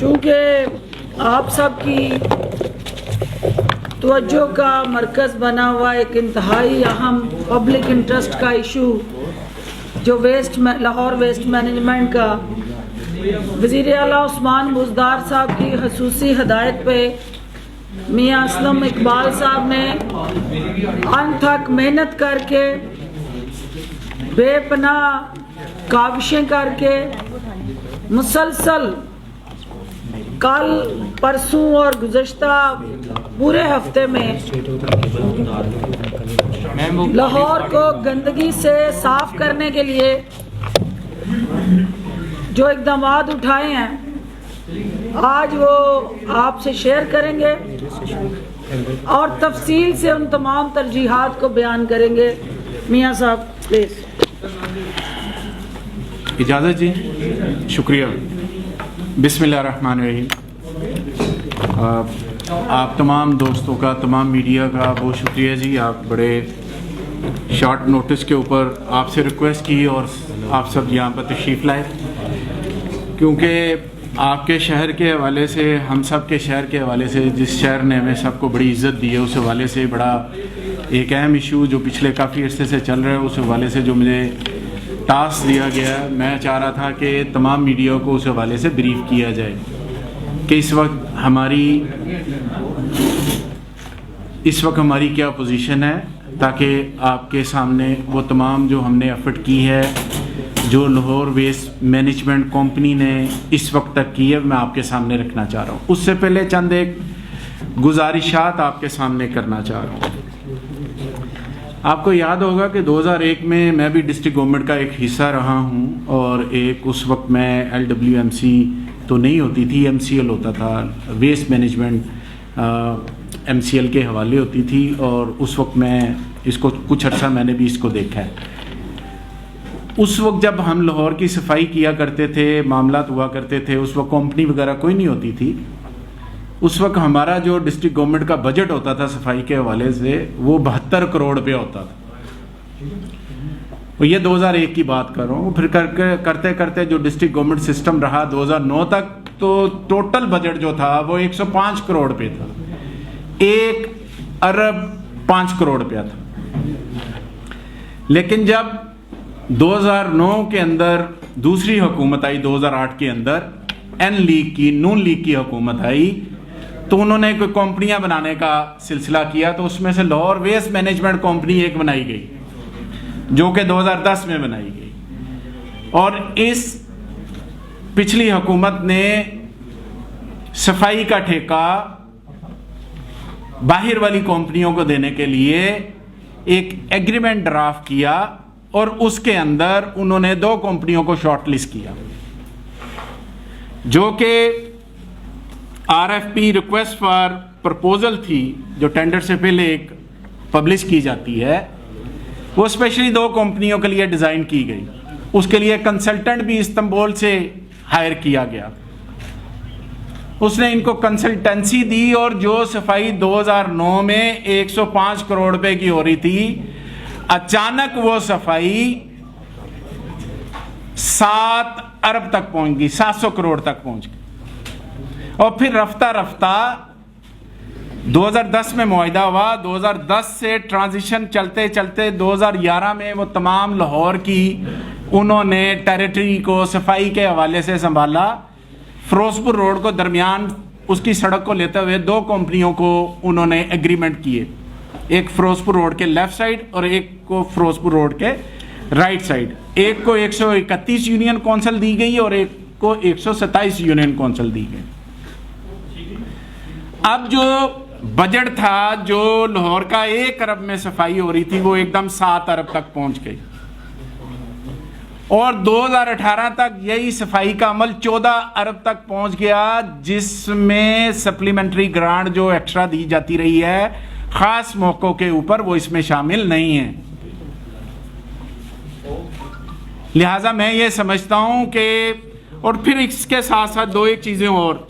चूँकि आप सब की तवज्जो का मरकज़ बना हुआ एक इंतहाई अहम पब्लिक इंटरेस्ट का इशू जो लाहौर वेस्ट मैनेजमेंट का वज़ीर आला उस्मान बुज़दार साहब की ख़ुसूसी हदायत पे मियाँ असलम इकबाल साहब ने अनथक मेहनत करके बेपनाह काविशें करके मुसलसल कल परसों और गुज़श्ता पूरे हफ्ते में लाहौर को गंदगी से साफ करने के लिए जो इक़दामात उठाए हैं आज वो आपसे शेयर करेंगे और तफसील से उन तमाम तरजीहात को बयान करेंगे। मियाँ साहब प्लीज़। इजाज़त जी, शुक्रिया। बिस्मिल्लाहिर्रहमानिर्रहीम। आप तमाम दोस्तों का, तमाम मीडिया का बहुत शुक्रिया जी। आप बड़े शॉर्ट नोटिस के ऊपर आपसे रिक्वेस्ट की और आप सब यहाँ पर तशरीफ़ लाए, क्योंकि आपके शहर के हवाले से, हम सब के शहर के हवाले से, जिस शहर ने हमें सबको बड़ी इज़्ज़त दी है, उस हवाले से बड़ा एक अहम इशू जो पिछले काफ़ी अर्से से चल रहा है, उस हवाले से जो मुझे टास्क दिया गया है, मैं चाह रहा था कि तमाम मीडिया को उस हवाले से ब्रीफ किया जाए कि इस वक्त हमारी क्या पोजीशन है, ताकि आपके सामने वो तमाम जो हमने एफर्ट की है, जो लाहौर वेस्ट मैनेजमेंट कंपनी ने इस वक्त तक की है, मैं आपके सामने रखना चाह रहा हूँ। उससे पहले चंद एक गुजारिशात आपके सामने करना चाह रहा हूँ। आपको याद होगा कि 2001 में मैं भी डिस्ट्रिक्ट गवर्नमेंट का एक हिस्सा रहा हूँ और एक उस वक्त मैं LWMC तो नहीं होती थी, MCL होता था, वेस्ट मैनेजमेंट MCL के हवाले होती थी, और उस वक्त मैं इसको कुछ अर्सा मैंने भी इसको देखा है। उस वक्त जब हम लाहौर की सफाई किया करते थे, मामलात हुआ करते थे, उस वक्त कंपनी वगैरह कोई नहीं होती थी। उस वक्त हमारा जो डिस्ट्रिक्ट गवर्नमेंट का बजट होता था सफाई के हवाले से, वो 72 करोड़ रुपया होता था। और ये 2001 की बात कर रहा हूँ। फिर करते करते जो डिस्ट्रिक्ट गवर्नमेंट सिस्टम रहा 2009 तक, तो टोटल बजट जो था वो 105 करोड़ रुपये था, 1 अरब 5 करोड़ रुपया था। लेकिन जब 2009 के अंदर दूसरी हुकूमत आई, 2008 के अंदर नून लीग की हुकूमत आई, तो उन्होंने कोई कंपनियां बनाने का सिलसिला किया। तो उसमें से लाहौर वेस्ट मैनेजमेंट कंपनी एक बनाई गई, जो कि 2010 में बनाई गई। और इस पिछली हुकूमत ने सफाई का ठेका बाहर वाली कंपनियों को देने के लिए एक एग्रीमेंट ड्राफ्ट किया, और उसके अंदर उन्होंने 2 कंपनियों को शॉर्टलिस्ट किया, जो कि RFP रिक्वेस्ट फॉर प्रपोजल थी, जो टेंडर से पहले एक पब्लिश की जाती है। वो स्पेशली 2 कंपनियों के लिए डिज़ाइन की गई। उसके लिए कंसल्टेंट भी इस्तांबुल से हायर किया गया। उसने इनको कंसल्टेंसी दी, और जो सफाई 2009 में 105 करोड़ रुपए की हो रही थी, अचानक वो सफाई 7 अरब तक पहुंच गई, 700 करोड़ तक पहुंच गई। और फिर रफ्ता रफ्ता 2010 में मुआहिदा हुआ, 2010 से ट्रांजिशन चलते चलते 2011 में वो तमाम लाहौर की उन्होंने टेरिटरी को सफाई के हवाले से संभाला। फिरोजपुर रोड को दरमियान उसकी सड़क को लेते हुए 2 कंपनियों को उन्होंने एग्रीमेंट किए, एक फिरोजपुर रोड के लेफ्ट साइड और एक को फिरोजपुर रोड के राइट साइड। एक को 131 यूनियन कौंसिल दी गई और एक को 127 यूनियन कौंसिल दी गई। अब जो बजट था, जो लाहौर का 1 अरब में सफाई हो रही थी, वो एकदम 7 अरब तक पहुंच गई। और 2018 तक यही सफाई का अमल 14 अरब तक पहुंच गया, जिसमें सप्लीमेंट्री ग्रांट जो एक्स्ट्रा दी जाती रही है खास मौकों के ऊपर, वो इसमें शामिल नहीं है। लिहाजा मैं ये समझता हूं कि, और फिर इसके साथ साथ 2-1 चीजें और,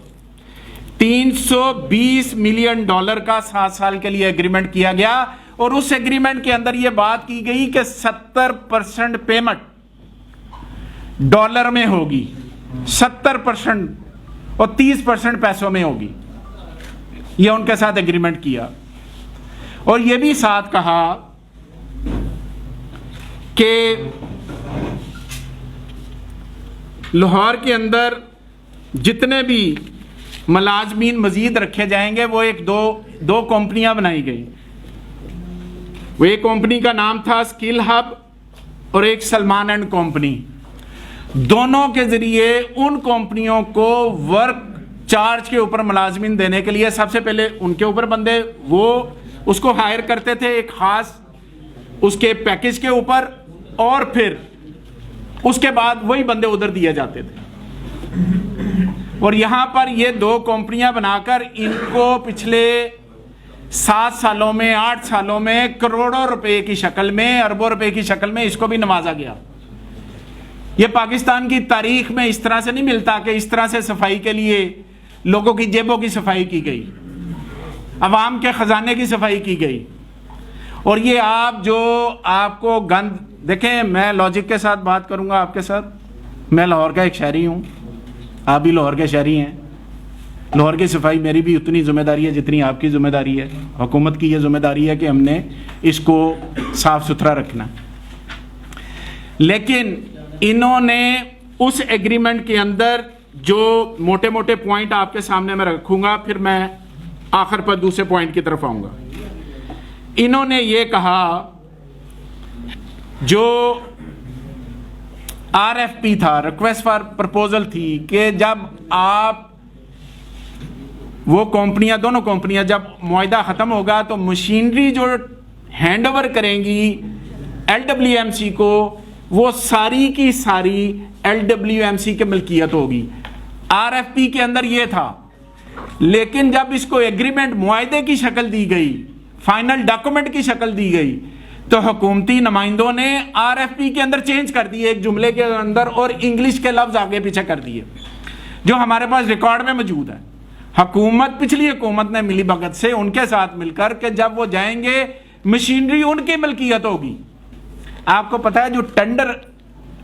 $320 मिलियन का 7 साल के लिए एग्रीमेंट किया गया, और उस एग्रीमेंट के अंदर यह बात की गई कि 70% पेमेंट डॉलर में होगी, 70% और 30% पैसों में होगी। ये उनके साथ एग्रीमेंट किया और ये भी साथ कहा कि लाहौर के अंदर जितने भी मुलाजमीन मजीद रखे जाएंगे वो एक दो कंपनियां बनाई गई। वो एक कंपनी का नाम था स्किल हब और एक सलमान एंड कंपनी। दोनों के जरिए उन कंपनियों को वर्क चार्ज के ऊपर मुलाजमीन देने के लिए सबसे पहले उनके ऊपर बंदे वो उसको हायर करते थे एक खास उसके पैकेज के ऊपर, और फिर उसके बाद वही बंदे उधर दिए जाते थे। और यहां पर ये 2 कंपनियां बनाकर इनको पिछले 7 सालों में 8 सालों में करोड़ों रुपए की शक्ल में, अरबों रुपए की शक्ल में इसको भी नवाजा गया। ये पाकिस्तान की तारीख में इस तरह से नहीं मिलता कि इस तरह से सफाई के लिए लोगों की जेबों की सफाई की गई, अवाम के खजाने की सफाई की गई। और ये आप जो आपको गंद देखें, मैं लॉजिक के साथ बात करूंगा आपके साथ। मैं लाहौर का एक शहरी हूं, आप भी लाहौर के शहरी हैं। लाहौर की सफाई मेरी भी उतनी जिम्मेदारी है जितनी आपकी जिम्मेदारी है। हुकूमत की यह जिम्मेदारी है कि हमने इसको साफ सुथरा रखना। लेकिन इन्होंने उस एग्रीमेंट के अंदर जो मोटे मोटे पॉइंट आपके सामने मैं रखूंगा, फिर मैं आखिर पर दूसरे पॉइंट की तरफ आऊंगा। इन्होंने ये कहा, जो RFP था, रिक्वेस्ट फॉर प्रपोजल थी, कि जब आप वो कंपनियां, दोनों कंपनियां, जब मुआहदा खत्म होगा तो मशीनरी जो हैंड ओवर करेंगी LWMC को, वो सारी की सारी LWMC की मिल्कियत होगी। RFP के अंदर ये था। लेकिन जब इसको एग्रीमेंट मुआहदे की शक्ल दी गई, फाइनल डॉक्यूमेंट की शक्ल दी गई, तो हुकूमती नुमाइंदों ने RFP के अंदर चेंज कर दिए एक जुमले के अंदर, और इंग्लिश के लफ्ज आगे पीछे कर दिए, जो हमारे पास रिकॉर्ड में मौजूद है। हुकूमत, पिछली हुकूमत ने मिली भगत से उनके साथ मिलकर कि जब वो जाएंगे मशीनरी उनकी मिल्कियत होगी। आपको पता है जो टेंडर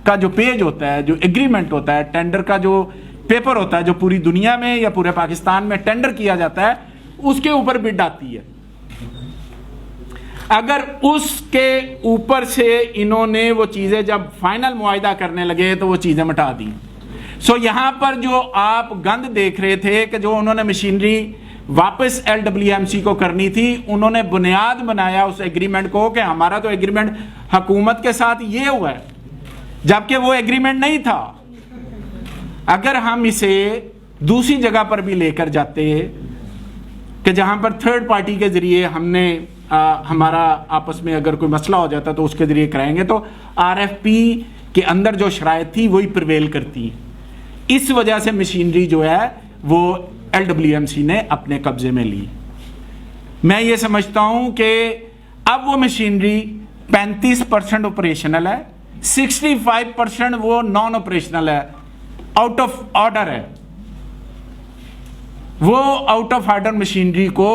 का जो पेज होता है, जो एग्रीमेंट होता है, टेंडर का जो पेपर होता है, जो पूरी दुनिया में या पूरे पाकिस्तान में टेंडर किया जाता है, उसके ऊपर बिड आती है। अगर उसके ऊपर से इन्होंने वो चीजें जब फाइनल मुआहदा करने लगे तो वो चीजें मिटा दी। सो यहां पर जो आप गंद देख रहे थे कि जो उन्होंने मशीनरी वापस LWMC को करनी थी, उन्होंने बुनियाद बनाया उस एग्रीमेंट को कि हमारा तो एग्रीमेंट हुकूमत के साथ ये हुआ है, जबकि वो एग्रीमेंट नहीं था। अगर हम इसे दूसरी जगह पर भी लेकर जाते कि जहां पर थर्ड पार्टी के जरिए हमने हमारा आपस में अगर कोई मसला हो जाता तो उसके जरिए कराएंगे, तो RFP के अंदर जो शराइत थी वही प्रिवेल करती है। इस वजह से मशीनरी जो है वो LWMC ने अपने कब्जे में ली। मैं ये समझता हूं कि अब वो मशीनरी 35% ऑपरेशनल है, 65% वो नॉन ऑपरेशनल है, आउट ऑफ ऑर्डर है। वो आउट ऑफ ऑर्डर मशीनरी को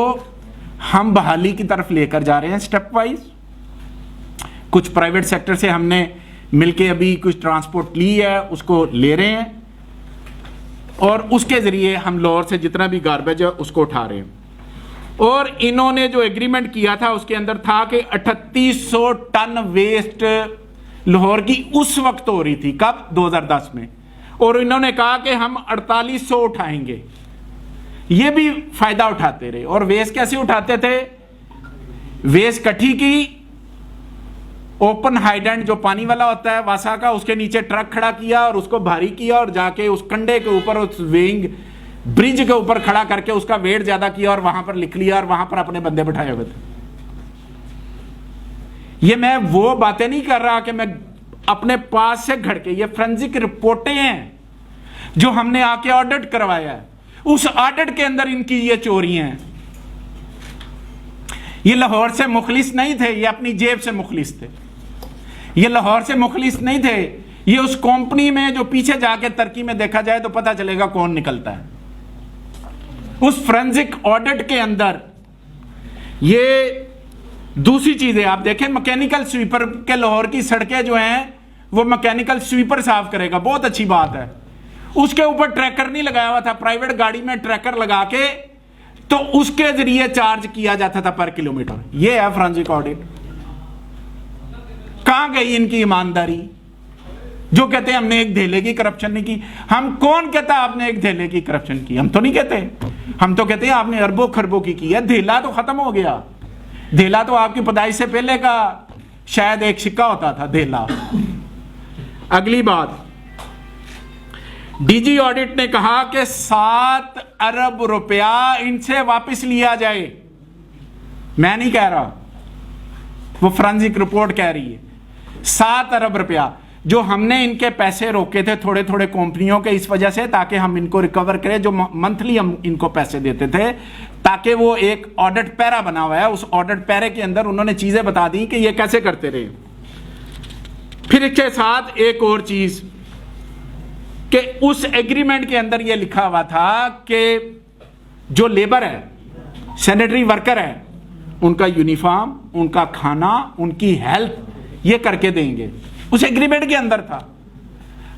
हम बहाली की तरफ लेकर जा रहे हैं स्टेप वाइज। कुछ प्राइवेट सेक्टर से हमने मिलके अभी कुछ ट्रांसपोर्ट ली है, उसको ले रहे हैं, और उसके जरिए हम लाहौर से जितना भी गार्बेज है उसको उठा रहे हैं। और इन्होंने जो एग्रीमेंट किया था उसके अंदर था कि 3800 टन वेस्ट लाहौर की उस वक्त हो रही थी। कब? 2010 में। और इन्होंने कहा कि हम 4800 उठाएंगे। ये भी फायदा उठाते रहे। और वेस्ट कैसे उठाते थे? वेस्ट कठी की, ओपन हाइडेंट जो पानी वाला होता है वासा का, उसके नीचे ट्रक खड़ा किया और उसको भारी किया और जाके उस कंडे के ऊपर, उस वेइंग ब्रिज के ऊपर खड़ा करके उसका वेट ज्यादा किया और वहां पर लिख लिया और वहां पर अपने बंदे बिठाए हुए थे। ये मैं वो बातें नहीं कर रहा कि मैं अपने पास से घड़ के, ये फोरेंसिक रिपोर्टें हैं जो हमने आके ऑडिट करवाया है। उस ऑडिट के अंदर इनकी ये चोरियां हैं। ये लाहौर से मुखलिस नहीं थे, ये अपनी जेब से मुखलिस थे। ये लाहौर से मुखलिस नहीं थे, ये उस कंपनी में जो पीछे जाके तरक्की में देखा जाए तो पता चलेगा कौन निकलता है। उस फोरेंसिक ऑडिट के अंदर ये दूसरी चीजें आप देखें, मैकेनिकल स्वीपर के लाहौर की सड़कें जो हैं वो मैकेनिकल स्वीपर साफ करेगा, बहुत अच्छी बात है। उसके ऊपर ट्रैकर नहीं लगाया हुआ था, प्राइवेट गाड़ी में ट्रैकर लगा के तो उसके जरिए चार्ज किया जाता था पर किलोमीटर। यह है फॉरेंसिक ऑडिट। कहां गई इनकी ईमानदारी? जो कहते हैं हमने एक धेले की करप्शन नहीं की। हम कौन कहता आपने एक धेले की करप्शन की? हम तो नहीं कहते। हम तो कहते हैं आपने अरबों खरबों की है। धेला तो खत्म हो गया। धेला तो आपकी पैदाइश से पहले का शायद एक सिक्का होता था धेला। अगली बात, डीजी ऑडिट ने कहा कि 7 अरब रुपया इनसे वापस लिया जाए। मैं नहीं कह रहा, वो फॉरेंसिक रिपोर्ट कह रही है। 7 अरब रुपया जो हमने इनके पैसे रोके थे थोड़े थोड़े कंपनियों के इस वजह से, ताकि हम इनको रिकवर करें, जो मंथली हम इनको पैसे देते थे, ताकि वो एक ऑडिट पैरा बना हुआ है। उस ऑडिट पैरे के अंदर उन्होंने चीजें बता दी कि ये कैसे करते रहे। फिर इसके साथ एक और चीज कि उस एग्रीमेंट के अंदर यह लिखा हुआ था कि जो लेबर है, सैनिटरी वर्कर है, उनका यूनिफॉर्म, उनका खाना, उनकी हेल्थ ये करके देंगे। उस एग्रीमेंट के अंदर था।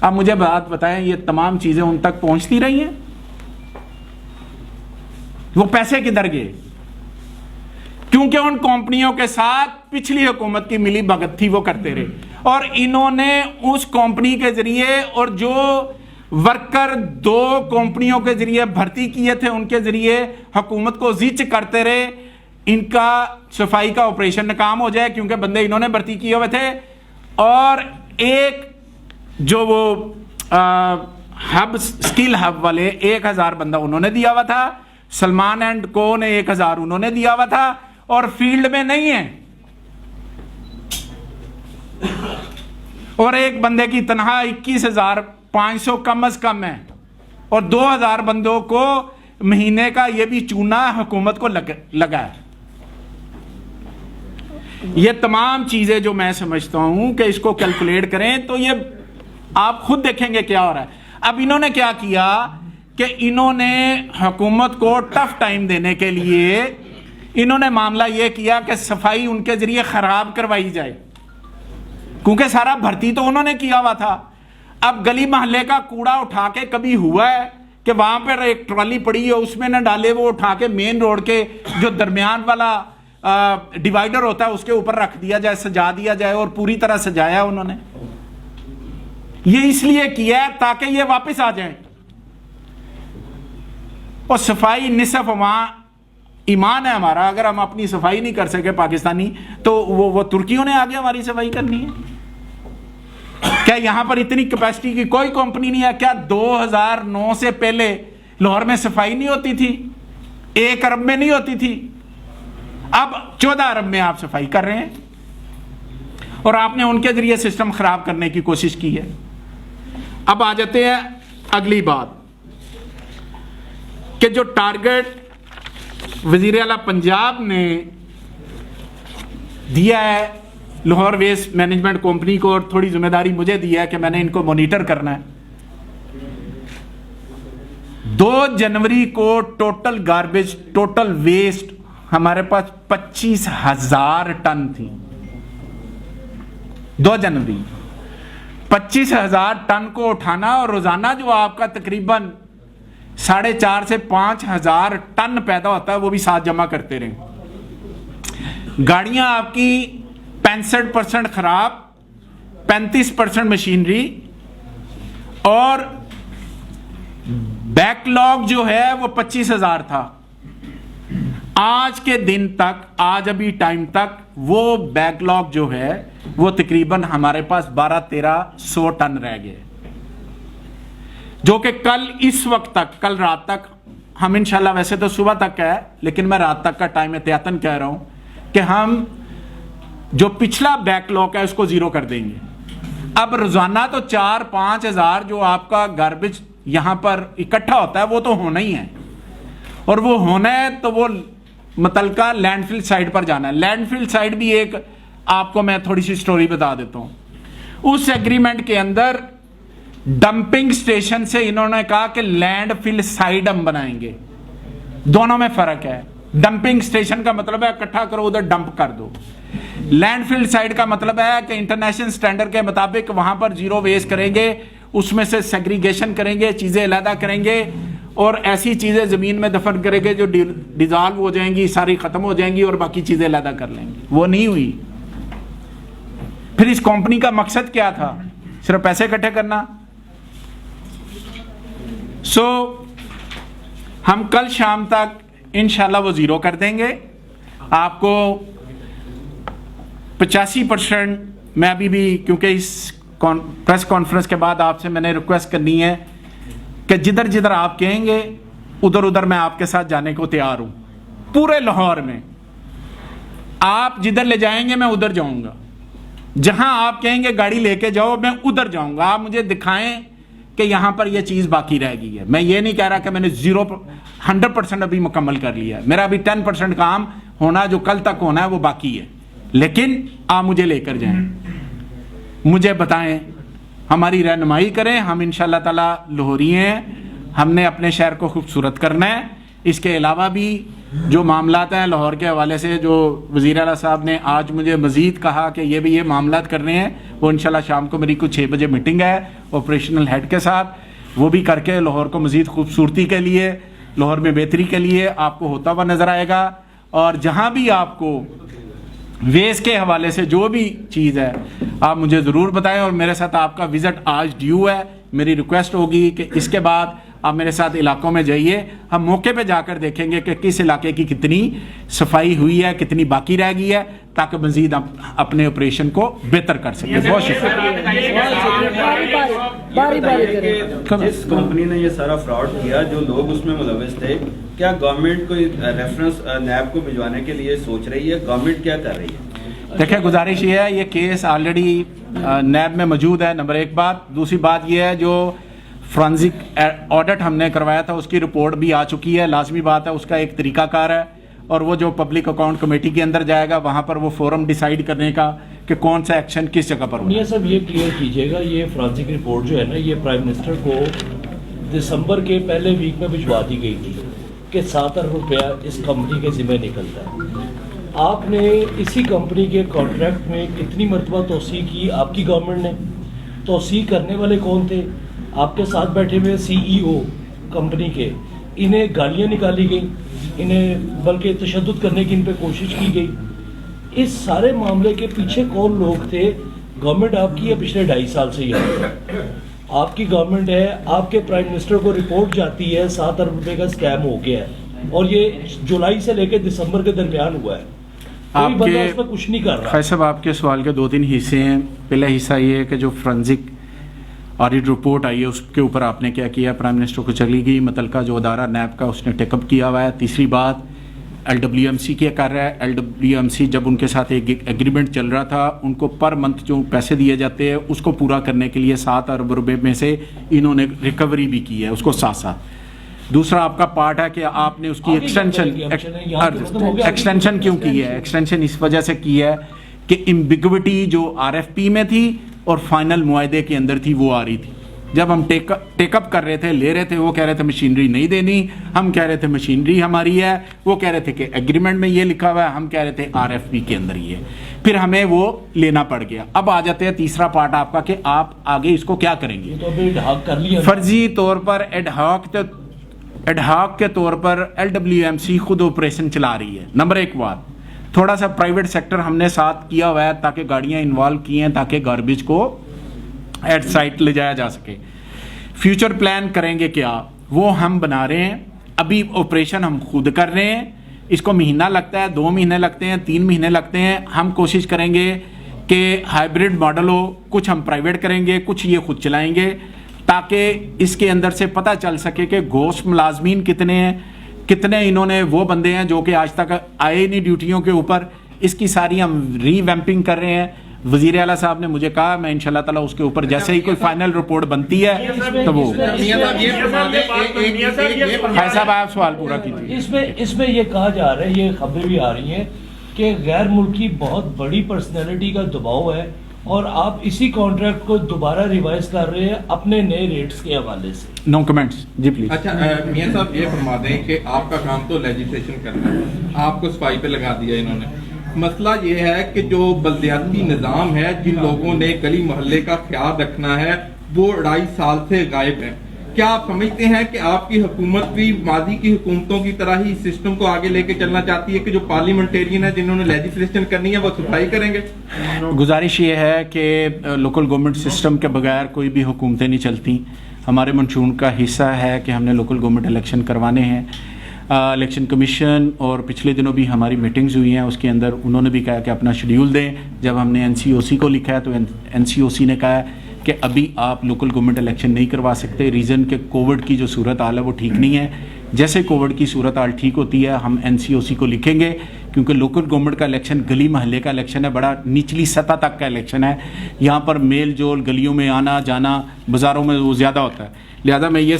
अब मुझे बात बताएं, ये तमाम चीजें उन तक पहुंचती रही हैं? वो पैसे किधर गए? क्योंकि उन कंपनियों के साथ पिछली हुकूमत की मिली भगत थी, वो करते रहे। और इन्होंने उस कंपनी के जरिए और जो वर्कर 2 कंपनियों के जरिए भर्ती किए थे, उनके जरिए हुकूमत को जिच करते रहे इनका सफाई का ऑपरेशन नाकाम हो जाए, क्योंकि बंदे इन्होंने भर्ती किए हुए थे। और एक जो वो हब, स्किल हब वाले 1000 बंदा उन्होंने दिया हुआ था। सलमान एंड को ने 1000 उन्होंने दिया हुआ था, और फील्ड में नहीं है। और एक बंदे की तनख्वाह 21,500 कम अज कम है, और 2000 बंदों को महीने का ये भी चूना हुकूमत को लगा है। ये तमाम चीजें जो मैं समझता हूं कि इसको कैलकुलेट करें तो ये आप खुद देखेंगे क्या हो रहा है। अब इन्होंने क्या किया कि इन्होंने हुकूमत को टफ टाइम देने के लिए इन्होंने मामला यह किया कि सफाई उनके जरिए खराब करवाई जाए, क्योंकि सारा भर्ती तो उन्होंने किया हुआ था। अब गली मोहल्ले का कूड़ा उठा के कभी हुआ है कि वहां पर एक ट्रॉली पड़ी है उसमें न डाले, वो उठा के मेन रोड के जो दरमियान वाला डिवाइडर होता है उसके ऊपर रख दिया जाए, सजा दिया जाए, और पूरी तरह सजाया उन्होंने। ये इसलिए किया है ताकि ये वापस आ जाए। और सफाई निसफ वहां ईमान है हमारा। अगर हम अपनी सफाई नहीं कर सके पाकिस्तानी, तो वो तुर्कियों ने आगे हमारी सफाई करनी है। क्या यहां पर इतनी कैपेसिटी की कोई कंपनी नहीं है? क्या 2009 से पहले लाहौर में सफाई नहीं होती थी? 1 अरब में नहीं होती थी? अब 14 अरब में आप सफाई कर रहे हैं, और आपने उनके जरिए सिस्टम खराब करने की कोशिश की है। अब आ जाते हैं अगली बात कि जो टारगेट वजीर आला पंजाब ने दिया है लाहौर वेस्ट मैनेजमेंट कंपनी को, और थोड़ी जिम्मेदारी मुझे दी है कि मैंने इनको मॉनिटर करना है। 2 जनवरी को टोटल गार्बेज, टोटल वेस्ट हमारे पास 25,000 टन थी। 2 जनवरी 25,000 टन को उठाना, और रोजाना जो आपका तकरीबन 4,500 से 5,000 टन पैदा होता है, वो भी साथ जमा करते रहे। गाड़ियां आपकी 65% खराब, 35% मशीनरी, और बैकलॉग जो है वो 25,000 था। आज के दिन तक, आज अभी टाइम तक, वो बैकलॉग जो है वो तकरीबन हमारे पास 1200-1300 टन रह गए, जो कि कल इस वक्त तक, कल रात तक हम इंशाल्लाह, वैसे तो सुबह तक है लेकिन मैं रात तक का टाइम एहतियातन कह रहा हूं कि हम जो पिछला बैकलॉग है उसको जीरो कर देंगे। अब रोजाना तो 4-5 हजार जो आपका गार्बेज यहां पर इकट्ठा होता है वो तो होना ही है, और वो होना है तो वो मुतलका लैंडफिल साइड पर जाना है। लैंडफिल साइड भी एक आपको मैं थोड़ी सी स्टोरी बता देता हूं। उस एग्रीमेंट के अंदर डंपिंग स्टेशन से इन्होंने कहा कि लैंडफिल साइड हम बनाएंगे। दोनों में फर्क है। डंपिंग स्टेशन का मतलब है इकट्ठा करो उधर डंप कर दो। लैंडफिल साइड का मतलब है कि इंटरनेशनल स्टैंडर्ड के मुताबिक वहां पर जीरो वेस्ट करेंगे, उसमें से सेग्रीगेशन करेंगे, चीज़ें अलहदा करेंगे और ऐसी चीज़ें ज़मीन में दफन करेंगे जो डिज़ॉल्व हो जाएंगी, सारी ख़त्म हो जाएंगी और बाकी चीज़ें अलहदा कर लेंगे। वो नहीं हुई। फिर इस कंपनी का मकसद क्या था? सिर्फ पैसे इकट्ठे करना। हम कल शाम तक इंशाल्लाह वो ज़ीरो कर देंगे। आपको 85% मैं अभी भी, क्योंकि इस प्रेस कॉन्फ्रेंस के बाद आपसे मैंने रिक्वेस्ट करनी है कि जिधर जिधर आप कहेंगे उधर उधर मैं आपके साथ जाने को तैयार हूं। पूरे लाहौर में आप जिधर ले जाएंगे मैं उधर जाऊंगा, जहां आप कहेंगे गाड़ी लेके जाओ मैं उधर जाऊंगा। आप मुझे दिखाएं कि यहां पर यह चीज बाकी रह गई है। मैं ये नहीं कह रहा कि मैंने 100% अभी मुकम्मल कर लिया है। मेरा अभी 10% काम होना, जो कल तक होना है, वो बाकी है। लेकिन आप मुझे लेकर जाएं, मुझे बताएं, हमारी रहनुमाई करें। हम इंशाल्लाह ताला लाहौरी हैं, हमने अपने शहर को खूबसूरत करना है। इसके अलावा भी जो मामलात हैं लाहौर के हवाले से, जो वज़ीर आला साहब ने आज मुझे मज़ीद कहा कि ये मामलात करने हैं, वो इंशाल्लाह शाम को मेरी कुछ 6 बजे मीटिंग है ऑपरेशनल हेड के साथ, वो भी करके लाहौर को मज़ीद खूबसूरती के लिए, लाहौर में बेहतरी के लिए आपको होता हुआ नज़र आएगा। और जहाँ भी आपको वेस्ट के हवाले से जो भी चीज़ है आप मुझे ज़रूर बताएं। और मेरे साथ आपका विज़िट आज ड्यू है। मेरी रिक्वेस्ट होगी कि इसके बाद आप मेरे साथ इलाकों में जाइए, हम मौके पे जाकर देखेंगे कि किस इलाके की कितनी सफाई हुई है, कितनी बाकी रह गई है, ताकि मज़ीद अपने ऑपरेशन को बेहतर कर सकें। बहुत शुक्रिया। जिस कंपनी ने ये सारा फ्रॉड किया, जो लोग उसमें मुलविस थे, क्या गवर्नमेंट कोई रेफरेंस नैब को भिजवाने के लिए सोच रही है? गवर्नमेंट क्या कर रही है? देखिए, गुजारिश ये है, ये केस ऑलरेडी नैब में मौजूद है, नंबर 1 बात। दूसरी बात ये है, जो फॉरेंसिक ऑडिट हमने करवाया था उसकी रिपोर्ट भी आ चुकी है। लाजमी बात है, उसका एक तरीकाकार है और वो जो पब्लिक अकाउंट कमेटी के अंदर जाएगा, वहाँ पर वो फोरम डिसाइड करने का कि कौन सा एक्शन किस जगह पर होगा। सब ये क्लियर कीजिएगा, ये फॉरेंसिक रिपोर्ट जो है ना, ये प्राइम मिनिस्टर को दिसंबर के पहले वीक में भिजवा दी गई थी कि 7 अरब रुपया इस कंपनी के ज़िम्मे निकलता है। आपने इसी कंपनी के कॉन्ट्रैक्ट में कितनी मरतबा तोसी की? आपकी गवर्नमेंट ने तोसी करने वाले कौन थे? आपके साथ बैठे हुए CEO कंपनी के, इन्हें गालियां निकाली गई, इन्हें बल्कि तशद्दुद करने की इन पे कोशिश की गई। इस सारे मामले के पीछे कौन लोग थे? गवर्नमेंट आपकी है पिछले 2.5 साल से यहाँ आपकी गवर्नमेंट है, आपके प्राइम मिनिस्टर को रिपोर्ट जाती है 7 अरब रुपए का स्कैम हो गया है और ये जुलाई से लेकर दिसंबर के दरमियान हुआ है। कोई बंदा उस पर कुछ नहीं कर रहा। साहब, आपके सवाल के 2-3 हिस्से हैं। पहला हिस्सा ये है कि जो फोरेंसिक ऑडिट रिपोर्ट आई है उसके ऊपर आपने क्या किया? प्राइम मिनिस्टर को चली गई, मुतलका जो अदारा नैब का उसने टेकअप किया हुआ है। तीसरी बात, LWMC क्या कर रहा है? LWMC जब उनके साथ एक एग्रीमेंट चल रहा था, उनको पर मंथ जो पैसे दिए जाते हैं उसको पूरा करने के लिए 7 अरब रुपये में से इन्होंने रिकवरी भी की है उसको साथ साथ। दूसरा आपका पार्ट है कि आपने उसकी एक्सटेंशन क्यों की है? एक्सटेंशन इस वजह से की है कि एम्बिग्विटी जो RFP में थी और फाइनल मुआहदे के अंदर थी वो आ रही थी। जब हम टेकअप कर रहे थे, ले रहे थे, वो कह रहे थे मशीनरी नहीं देनी, हम कह रहे थे मशीनरी हमारी है, वो कह रहे थे कि एग्रीमेंट में ये लिखा हुआ है, हम कह रहे थे RFP के अंदर ही है। फिर हमें वो लेना पड़ गया। अब आ जाते हैं तीसरा पार्ट आपका कि आप आगे इसको क्या करेंगे? तो फर्जी तौर पर एडहॉक के तौर पर LWMC खुद ऑपरेशन चला रही है। नंबर 1 बात, थोड़ा सा प्राइवेट सेक्टर हमने साथ किया हुआ है ताकि गाड़ियां इन्वॉल्व की हैं ताकि गार्बेज को एट साइट ले जाया जा सके। फ्यूचर प्लान करेंगे क्या, वो हम बना रहे हैं। अभी ऑपरेशन हम खुद कर रहे हैं, इसको महीना लगता है, 2 महीने लगते हैं, 3 महीने लगते हैं। हम कोशिश करेंगे कि हाइब्रिड मॉडल हो, कुछ हम प्राइवेट करेंगे, कुछ ये खुद चलाएंगे, ताकि इसके अंदर से पता चल सके कि घोस्ट मुलाजमीन कितने हैं, कितने इन्होंने वो बंदे हैं जो कि आज तक आए ही नहीं ड्यूटियों के ऊपर। इसकी सारी हम रीवैम्पिंग कर रहे हैं। वज़ीर आला साहब ने मुझे कहा, मैं इंशाल्लाह ताला उसके ऊपर जैसे ही कोई फाइनल रिपोर्ट बनती है तो वो। भाई साहब, आप सवाल पूरा कीजिए। इसमें ये कहा जा रहा है, ये खबरें भी आ रही हैं कि गैर मुल्की बहुत बड़ी पर्सनैलिटी का दबाव है और आप इसी कॉन्ट्रैक्ट को दोबारा रिवाइज कर रहे हैं अपने नए रेट्स के हवाले से। नो कमेंट्स जी प्लीज। अच्छा मियां साहब, ये फरमा दें कि आपका काम तो लेजिस्लेशन करना है, आपको सफाई पे लगा दिया इन्होंने। मसला ये है कि जो बल्दियाती निज़ाम है, जिन लोगों ने गली मोहल्ले का ख्याल रखना है, वो 2.5 साल से गायब है। क्या आप समझते हैं कि आपकी हुकूमत भी माजी की हुकूमतों की तरह ही इस सिस्टम को आगे लेके चलना चाहती है कि जो पार्लियामेंटेरियन है जिन्होंने लेजिस्लेशन करनी है वो सफाई करेंगे? गुजारिश ये है कि लोकल गवर्नमेंट सिस्टम के बगैर कोई भी हुकूमतें नहीं चलती। हमारे मंशूर का हिस्सा है कि हमने लोकल गवर्नमेंट इलेक्शन करवाने हैं। इलेक्शन कमीशन और पिछले दिनों भी हमारी मीटिंग्स हुई हैं, उसके अंदर उन्होंने भी कहा कि अपना शेड्यूल दें। जब हमने एनसीओसी को लिखा है तो एनसीओसी ने कहा है कि अभी आप लोकल गवर्नमेंट इलेक्शन नहीं करवा सकते, रीज़न कि कोविड की जो सूरत हाल है वो ठीक नहीं है। जैसे कोविड की सूरत हाल ठीक होती है हम एनसीओसी को लिखेंगे, क्योंकि लोकल गवर्नमेंट का इलेक्शन गली महल्ले का इलेक्शन है, बड़ा निचली सतह तक का इलेक्शन है। यहाँ पर मेल जोल, गलियों में आना जाना, बाज़ारों में वो ज़्यादा होता है। लिहाजा मैं ये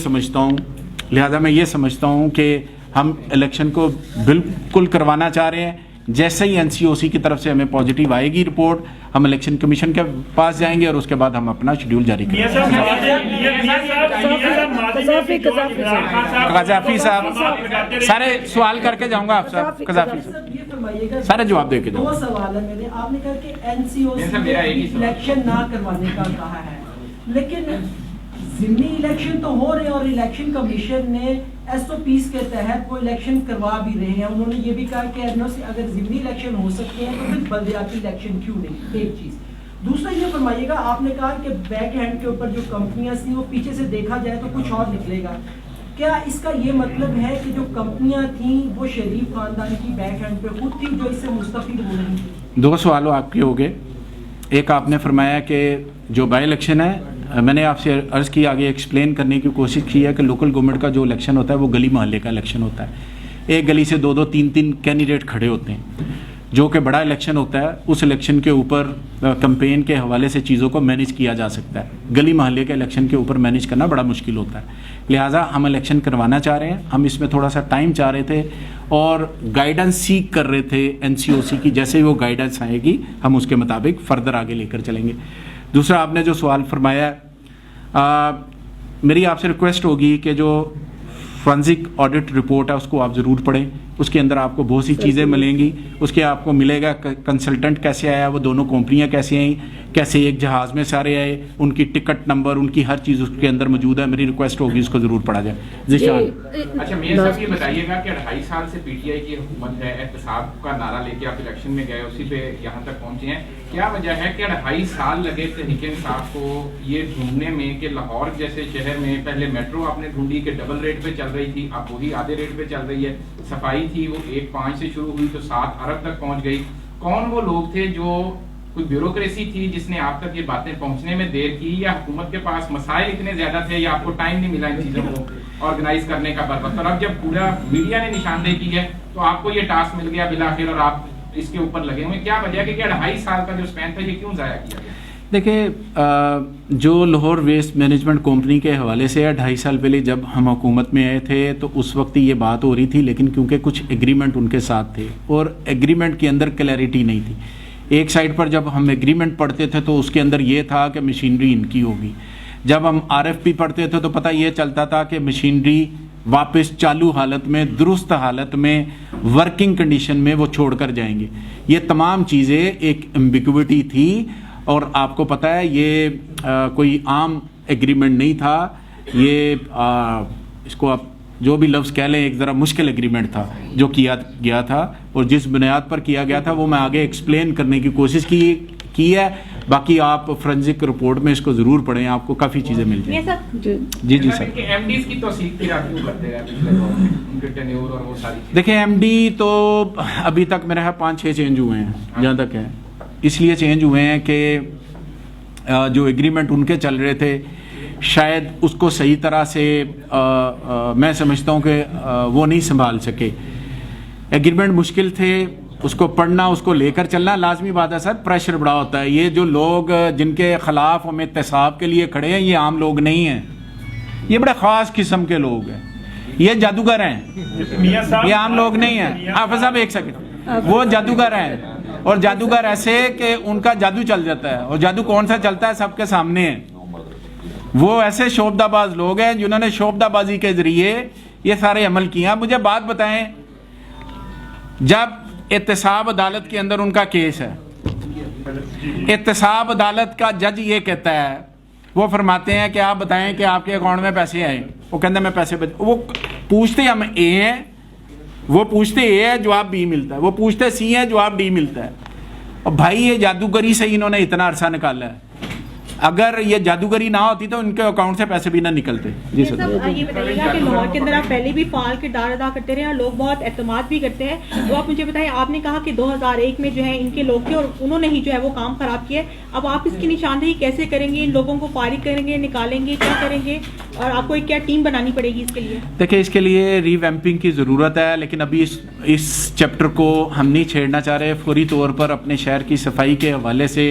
समझता हूँ कि हम इलेक्शन को बिल्कुल करवाना चाह रहे हैं। जैसे ही एनसीओसी की तरफ से हमें पॉजिटिव आएगी रिपोर्ट, हम इलेक्शन कमीशन के पास जाएंगे और उसके बाद हम अपना शेड्यूल जारी करेंगे। कज़ाफी साहब, सारे सवाल करके जाऊंगा आप साहब। कज़ाफी साहब सारे जवाब दे के दो सवाल है मेरे। आपने कहा कि एनसीओसी इलेक्शन ना करवाने का कहा है, लेकिन ज़िमनी इलेक्शन तो हो रहे हैं और इलेक्शन कमीशन ने एसओपीज के तहत वो इलेक्शन करवा भी रहे हैं। उन्होंने ये भी कहा कि एनओसी अगर ज़िमनी इलेक्शन हो सकते हैं तो फिर बलदियाती इलेक्शन क्यों नहीं। एक चीज़। दूसरा ये फरमाइएगा, आपने कहा कि बैक हैंड के ऊपर जो कंपनियां थी वो पीछे से देखा जाए तो कुछ और निकलेगा। क्या इसका ये मतलब है कि जो कंपनियां थी वो शरीफ खानदान की बैक हैंड पे खुद थी जो इससे मुस्तफिद हो रही थी? दो सवाल आपके हो गए। एक आपने फरमाया कि जो बाई इलेक्शन है, मैंने आपसे अर्ज़ की, आगे एक्सप्लेन करने की कोशिश की है कि लोकल गवर्नमेंट का जो इलेक्शन होता है वो गली मोहल्ले का इलेक्शन होता है। एक गली से 2-2, 3-3 कैंडिडेट खड़े होते हैं। जो कि बड़ा इलेक्शन होता है, उस इलेक्शन के ऊपर कैंपेन के हवाले से चीज़ों को मैनेज किया जा सकता है। गली मोहल्ले के इलेक्शन के ऊपर मैनेज करना बड़ा मुश्किल होता है। लिहाजा हम इलेक्शन करवाना चाह रहे हैं। हम इसमें थोड़ा सा टाइम चाह रहे थे और गाइडेंस सीख कर रहे थे एनसीओसी की। जैसे ही वो गाइडेंस आएगी हम उसके मुताबिक फर्दर आगे लेकर चलेंगे। दूसरा आपने जो सवाल फरमाया, मेरी आपसे रिक्वेस्ट होगी कि जो फॉरेंसिक ऑडिट रिपोर्ट है उसको आप ज़रूर पढ़ें। उसके अंदर आपको बहुत सी चीज़ें मिलेंगी। उसके आपको मिलेगा कंसल्टेंट कैसे आया, वो दोनों कंपनियां कैसे आई, कैसे एक जहाज़ में सारे आए, उनकी टिकट नंबर, उनकी हर चीज़ उसके अंदर मौजूद है। मेरी रिक्वेस्ट होगी उसको ज़रूर पढ़ा जाए। जिशान, अच्छा मियां साहब ये बताइएगा कि 2.5 साल से पीटीआई की हुकूमत है, एहतसाब का नारा लेके आप इलेक्शन में गए, उसी पे यहाँ तक पहुँचे हैं। क्या वजह है कि 2.5 साल लगे तहरीक इंसाफ को ये ढूंढने में कि लाहौर जैसे शहर में पहले मेट्रो आपने ढूंढी कि डबल रेट पे चल रही थी, अब वही आधे रेट पे चल रही है। सफाई थी वो 1.5 से शुरू हुई तो 7 अरब तक पहुंच गई। कौन वो लोग थे, जो कोई ब्यूरोक्रेसी थी जिसने आप तक ये बातें पहुंचने में देर की, या हुकूमत के पास मसाइल इतने ज्यादा थे या आपको टाइम नहीं मिला इन चीजों को ऑर्गेनाइज करने का बर्वक्त? और अब जब पूरा मीडिया ने निशानदेही की है तो आपको ये टास्क मिल गया बिलाखिर और आप इसके ऊपर लगे हुए। क्या वजह है कि 2.5 साल का जो स्पैन था ये क्यों जाया किया गया? देखिए, जो लाहौर वेस्ट मैनेजमेंट कंपनी के हवाले से 2.5 साल पहले जब हम हुकूमत में आए थे तो उस वक्त ये बात हो रही थी, लेकिन क्योंकि कुछ एग्रीमेंट उनके साथ थे और एग्रीमेंट के अंदर क्लैरिटी नहीं थी। एक साइड पर जब हम एग्रीमेंट पढ़ते थे तो उसके अंदर ये था कि मशीनरी इनकी होगी। जब हम आरएफपी पढ़ते थे तो पता ये चलता था कि मशीनरी वापस चालू हालत में, दुरुस्त हालत में, वर्किंग कंडीशन में वो छोड़कर जाएंगे। ये तमाम चीज़ें एक एम्बिग्विटी थी और आपको पता है ये कोई आम एग्रीमेंट नहीं था। ये इसको आप जो भी लफ्ज़ कह लें, एक ज़रा मुश्किल एग्रीमेंट था जो किया गया था और जिस बुनियाद पर किया गया था वो मैं आगे एक्सप्लेन करने की कोशिश की है। बाकी आप फोरेंसिक रिपोर्ट में इसको ज़रूर पढ़ें, आपको काफ़ी चीज़ें मिल जाएंगी। जी सर। एमडीज की तौसीक फिर आप क्यों करते हैं पिछले दौर में, उनके टेन्योर और वो सारी चीजें? देखिए, एमडी तो अभी तक मेरे यहाँ 5-6 चेंज हुए हैं जहाँ तक है। इसलिए चेंज हुए हैं कि जो एग्रीमेंट उनके चल रहे थे शायद उसको सही तरह से मैं समझता हूँ कि वो नहीं संभाल सके। एग्रीमेंट मुश्किल थे, उसको पढ़ना, उसको लेकर चलना लाजमी बात है सर। प्रेशर बड़ा होता है। ये जो लोग जिनके खिलाफ हम एहतसाब के लिए खड़े हैं ये आम लोग नहीं हैं, ये बड़े ख़ास किस्म के लोग हैं। ये जादूगर हैं, ये आम लोग नहीं हैं। हाफिज़ साहब एक सेकंड, वो जादूगर हैं और जादूगर ऐसे कि उनका जादू चल जाता है। और जादू कौन सा चलता है सबके सामने है। वो ऐसे शोबदाबाज लोग हैं जिन्होंने शोबदाबाजी के जरिए ये सारे अमल किया। मुझे बात बताएं, जब एहतसाब अदालत के अंदर उनका केस है, एहतसाब अदालत का जज ये कहता है वो फरमाते हैं कि आप बताएं कि आपके अकाउंट में पैसे आए, वो कहते हैं मैं पैसे वो पूछते हम ए हैं, वो पूछते ए है, जवाब बी मिलता है, वो पूछते सी है, जवाब डी मिलता है। और भाई ये जादूगरी से इन्होंने इतना अरसा निकाला है, अगर ये जादूगरी ना होती तो इनके अकाउंट से पैसे भी ना निकलते। जी सर, ये बताइएगा कि लाहौर के अंदर आप पहले भी फाल किरदार अदा करते रहे और लोग बहुत एतमाद भी करते हैं, तो आप मुझे बताएं, आपने कहा कि 2001 में जो है इनके लोग थे और उन्होंने ही जो है वो काम खराब किया, अब आप इसकी निशानदेही कैसे करेंगे, इन लोगों को फारिग करेंगे, निकालेंगे, क्या करेंगे, और आपको एक क्या टीम बनानी पड़ेगी इसके लिए? देखिए, इसके लिए रीवैम्पिंग की ज़रूरत है, लेकिन अभी इस चैप्टर को हम नहीं छेड़ना चाह रहे। फौरी तौर पर अपने शहर की सफाई के हवाले से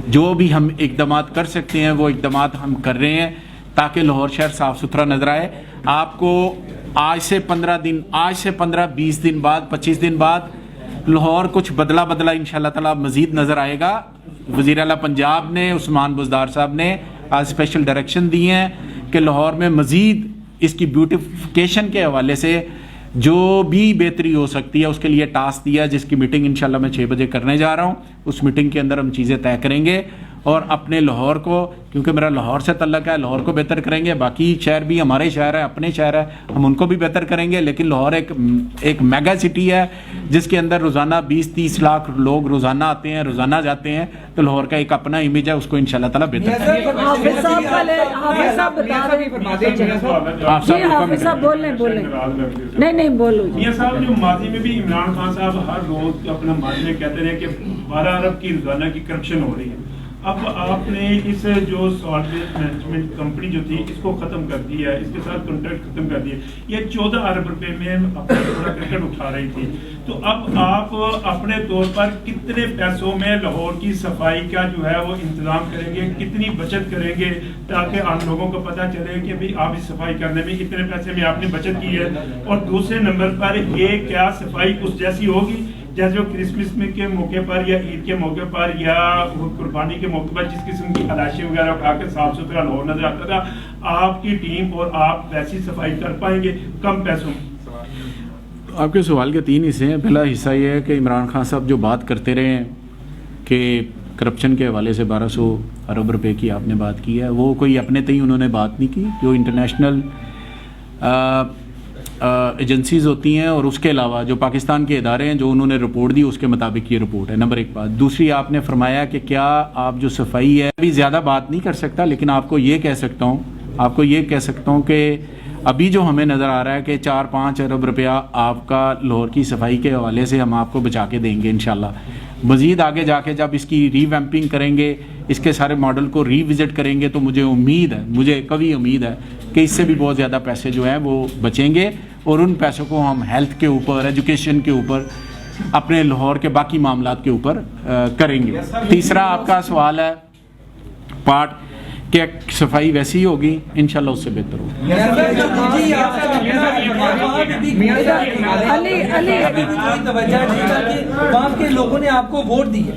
जो भी हम इकदाम कर सकते हैं वो इकदाम हम कर रहे हैं ताकि लाहौर शहर साफ़ सुथरा नज़र आए। आपको आज से 15-20 दिन बाद, 25 दिन बाद लाहौर कुछ बदला इंशाल्लाह ताला मज़ीद नज़र आएगा। वज़ीर आला पंजाब ने, उस्मान बुज़दार साहब ने आज स्पेशल डायरेक्शन दिए हैं कि लाहौर में मज़ीद इसकी ब्यूटिफिकेशन के हवाले से जो भी बेहतरी हो सकती है उसके लिए टास्क दिया, जिसकी मीटिंग इंशाल्लाह मैं 6 बजे करने जा रहा हूँ। उस मीटिंग के अंदर हम चीज़ें तय करेंगे और अपने लाहौर को, क्योंकि मेरा लाहौर से तल्लक है, लाहौर को बेहतर करेंगे। बाकी शहर भी हमारे शहर है, अपने शहर है, हम उनको भी बेहतर करेंगे। लेकिन लाहौर एक मेगा सिटी है जिसके अंदर रोज़ाना 20-30 लाख लोग रोज़ाना आते हैं, रोज़ाना जाते हैं, तो लाहौर का एक अपना इमेज है, उसको इंशाल्लाह ताला बेहतर नहीं बोलो। मियां साहब, जो माजी में भी इमरान खान साहब हर रोज अपना मामले कहते रहे कि 12 अरब की रोजाना की करप्शन हो रही है। अब आपने इस जो सॉल्ट वेस्ट मैनेजमेंट कंपनी जो थी इसको खत्म कर दिया है, इसके साथ कॉन्ट्रैक्ट खत्म कर दिया। ये 14 अरब रुपए में अपना थोड़ा क्रिकेट उठा रही थी, तो अब आप अपने तौर पर कितने पैसों में लाहौर की सफाई का जो है वो इंतजाम करेंगे, कितनी बचत करेंगे ताकि आम लोगों को पता चले कि भाई आप इस सफाई करने में इतने पैसे में आपने बचत की है। और दूसरे नंबर पर ये क्या सफाई उस जैसी होगी जैसे जो क्रिसमस में के मौके पर या ईद के मौके पर या कुर्बानी के मौके पर जिस किस्म की खलाशी वगैरह उठा के साफ सुथरा लाहौर नजर आता था, आपकी टीम और आप वैसी सफाई कर पाएंगे कम पैसों में? आपके सवाल के 3 हिस्से हैं। पहला हिस्सा ये है कि इमरान खान साहब जो बात करते रहे हैं कि करप्शन के हवाले से 1200 अरब रुपए की आपने बात की है, वो कोई अपने तय उन्होंने बात नहीं की। जो इंटरनेशनल एजेंसीज़ होती हैं और उसके अलावा जो पाकिस्तान के इदारे हैं जो उन्होंने रिपोर्ट दी उसके मुताबिक ये रिपोर्ट है। नंबर 1 बात। दूसरी, आपने फरमाया कि क्या आप जो सफाई है, अभी ज़्यादा बात नहीं कर सकता, लेकिन आपको ये कह सकता हूँ कि अभी जो हमें नज़र आ रहा है कि 4-5 अरब रुपया आपका लाहौर की सफाई के हवाले से हम आपको बचा के देंगे इंशाल्लाह। मज़ीद आगे जाके जब इसकी रीवैम्पिंग करेंगे, इसके सारे मॉडल को रीविज़िट करेंगे, तो मुझे कभी उम्मीद है कि इससे भी बहुत ज़्यादा पैसे जो हैं वो बचेंगे और उन पैसों को हम हेल्थ के ऊपर, एजुकेशन के ऊपर, अपने लाहौर के बाकी मामलात के ऊपर करेंगे। तीसरा आपका सवाल है पार्ट क्या सफाई वैसी ही होगी, इंशाल्लाह उससे बेहतर होगी। लोगों ने आपको वोट दिए।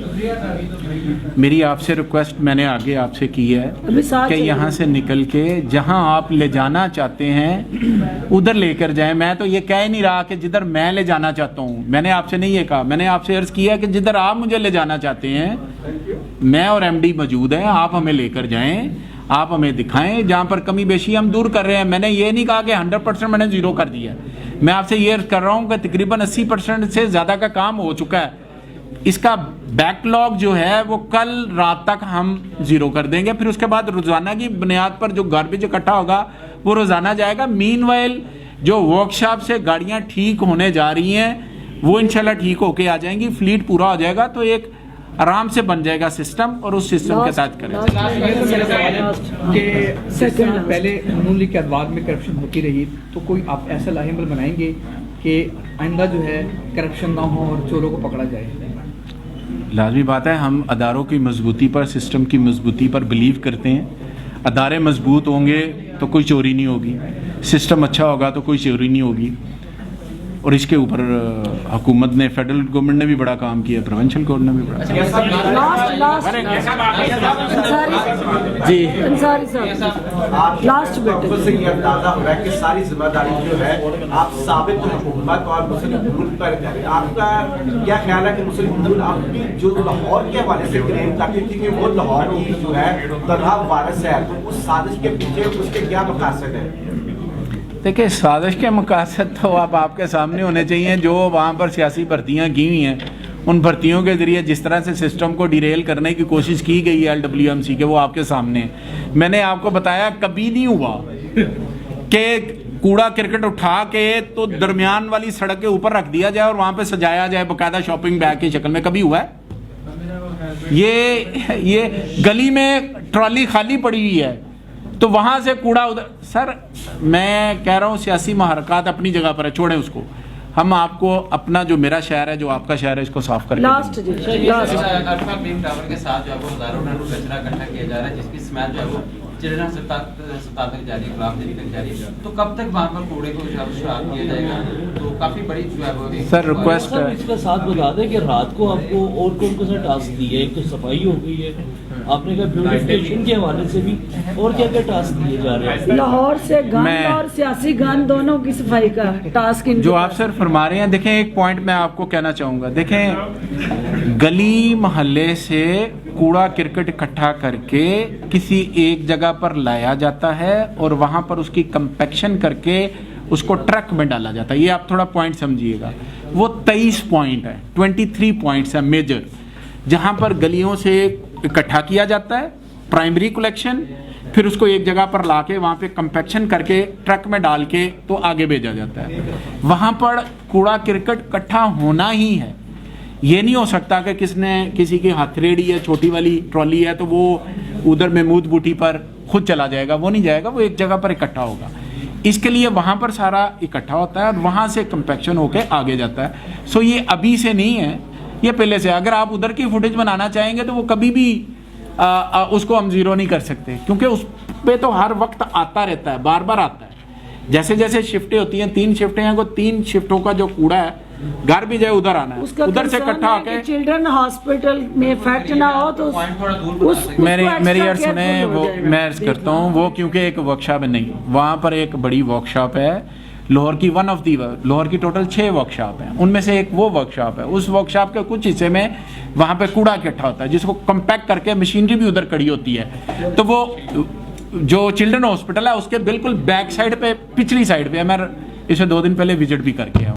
मेरी आपसे रिक्वेस्ट मैंने आगे आपसे की है कि यहाँ से निकल के जहाँ आप ले जाना चाहते हैं उधर लेकर जाएं। मैं तो ये कह नहीं रहा कि जिधर मैं ले जाना चाहता हूँ, मैंने आपसे नहीं ये कहा, मैंने आपसे अर्ज किया कि जिधर आप मुझे ले जाना चाहते हैं, मैं और MD मौजूद हैं, आप हमें लेकर जाएं, आप हमें दिखाएं जहाँ पर कमी बेशी हम दूर कर रहे हैं। मैंने ये नहीं कहा कि 100% मैंने ज़ीरो कर दिया, मैं आपसे ये अर्ज कर रहा हूँ कि तकरीबन 80% से ज़्यादा का काम हो चुका है। इसका बैकलॉग जो है वो कल रात तक हम ज़ीरो कर देंगे, फिर उसके बाद रोज़ाना की बुनियाद पर जो गार्बेज इकट्ठा होगा वो रोज़ाना जाएगा। मीनवाइल जो वर्कशॉप से गाड़ियाँ ठीक होने जा रही हैं वो इंशाल्लाह ठीक होके आ जाएंगी, फ्लीट पूरा हो जाएगा, तो एक आराम से बन जाएगा सिस्टम और उस सिस्टम के साथ करेंगे। पहले नून लीग के अदवार में करप्शन होती रही, तो कोई आप ऐसा लाहेमल बनाएंगे कि आइंदा जो है करप्शन ना हो और चोरों को पकड़ा जाए? लाजमी बात है, हम अदारों की मजबूती पर, सिस्टम की मजबूती पर बिलीव करते हैं। अदारे मजबूत होंगे तो कोई चोरी नहीं होगी, सिस्टम अच्छा होगा तो कोई चोरी नहीं होगी। और इसके ऊपर हुकूमत ने, फेडरल गवर्नमेंट ने भी बड़ा काम किया, प्रोविंशियल गवर्नमेंट ने भी बड़ा जी अंसारी साहब लास्ट बेटे से ये अंदाजा हो रहा है कि सारी जिम्मेदारी जो है आप साबित हुकूमत और मुस्लिम मुल्क पर करें। आपका क्या ख्याल है कि मुस्लिम मुल्क आपकी जो लाहौर के हवाले से क्लेम करती थी कि वो लाहौर की जो है तनहा वारिस है, तो उस साजिश के पीछे उसके क्या मकासद है? देखिए, साजिश के मकासद तो आपके सामने होने चाहिए। जो वहाँ पर सियासी भर्तियाँ की हुई हैं, उन भर्तियों के ज़रिए जिस तरह से सिस्टम को डिरेल करने की कोशिश की गई है LWMC के, वो आपके सामने है। मैंने आपको बताया कभी नहीं हुआ कि कूड़ा क्रिकेट उठा के तो दरमियान वाली सड़क के ऊपर रख दिया जाए और वहाँ पे सजाया जाए बाकायदा शॉपिंग बैग की शक्ल में। कभी हुआ है? ये गली में ट्रॉली खाली पड़ी हुई है तो वहाँ से कूड़ा उधर। सर, मैं कह रहा हूँ सियासी महरक़ात अपनी जगह पर है, छोड़ें उसको। हम आपको अपना जो मेरा शहर है, जो आपका शहर है, इसको साफ करें। लास्ट जी लास्ट अल्फा बीम टावर के साथ जो है वो हजारों टन कचरा इकट्ठा किया जा रहा है, जिसकी स्मेल जो है वो चिड़ना सप्ताह तक जारी है, गुलाब दिन तक जारी है। तो कब तक वहाँ पर कूड़े को जो है साफ किया जाएगा? तो काफी बड़ी जो है वो सर रिक्वेस्ट है, इसका साथ बता दें कि रात को आपको और कौन सा टास्क दिए? एक तो सफाई हो गई है, आपने कहा ब्यूटिफिकेशन के हवाले से भी, और क्या क्या टास्क दिए जा रहे हैं? लाहौर से गंद और सियासी गंद दोनों की सफाई का टास्क जो आप सर फरमा रहे हैं। देखें, एक पॉइंट मैं आपको कहना चाहूँगा। देखें, गली मोहल्ले से कूड़ा क्रिकेट इकट्ठा करके किसी एक जगह पर लाया जाता है और वहाँ पर उसकी कंपैक्शन करके उसको ट्रक में डाला जाता है। ये आप थोड़ा पॉइंट समझिएगा। वो 23 पॉइंट है, 23 पॉइंट्स है मेजर, जहाँ पर गलियों से इकट्ठा किया जाता है, प्राइमरी कलेक्शन, फिर उसको एक जगह पर लाके वहाँ पे कंपैक्शन करके ट्रक में डाल के तो आगे भेजा जाता है। वहाँ पर कूड़ा क्रिकेट इकट्ठा होना ही है। ये नहीं हो सकता कि किसी की हथेली है, छोटी वाली ट्रॉली है, तो वो उधर महमूद बूटी पर खुद चला जाएगा। वो नहीं जाएगा, वो एक जगह पर इकट्ठा होगा। इसके लिए वहाँ पर सारा इकट्ठा होता है और वहाँ से कंपैक्शन होके आगे जाता है। सो ये अभी से नहीं है, ये पहले से। अगर आप उधर की फुटेज बनाना चाहेंगे तो वो कभी भी उसको हम जीरो नहीं कर सकते, क्योंकि उस पे तो हर वक्त आता रहता है, बार बार आता है। जैसे जैसे शिफ्टें होती हैं, 3 शिफ्टें हैं, वो 3 शिफ्टों का जो कूड़ा है घर भी जाए उधर आना है, उधर से इकट्ठा होकर चिल्ड्रन हॉस्पिटल में इफेक्ट ना हो तो मेरी यार सुने, वो मैं अर्ज करता हूँ, वो क्योंकि एक वर्कशॉप है नहीं, वहाँ पर एक बड़ी वर्कशॉप है लाहौर की, लाहौर की टोटल 6 वर्कशॉप हैं, उनमें से एक वो वर्कशॉप है। उस वर्कशॉप के कुछ हिस्से में वहाँ पे कूड़ा इकट्ठा होता है, जिसको कंपैक्ट करके मशीनरी भी उधर खड़ी होती है। तो वो जो चिल्ड्रन हॉस्पिटल है उसके बिल्कुल बैक साइड पे, पिछली साइड पे, मैं इसे 2 दिन पहले विजिट भी करके आया।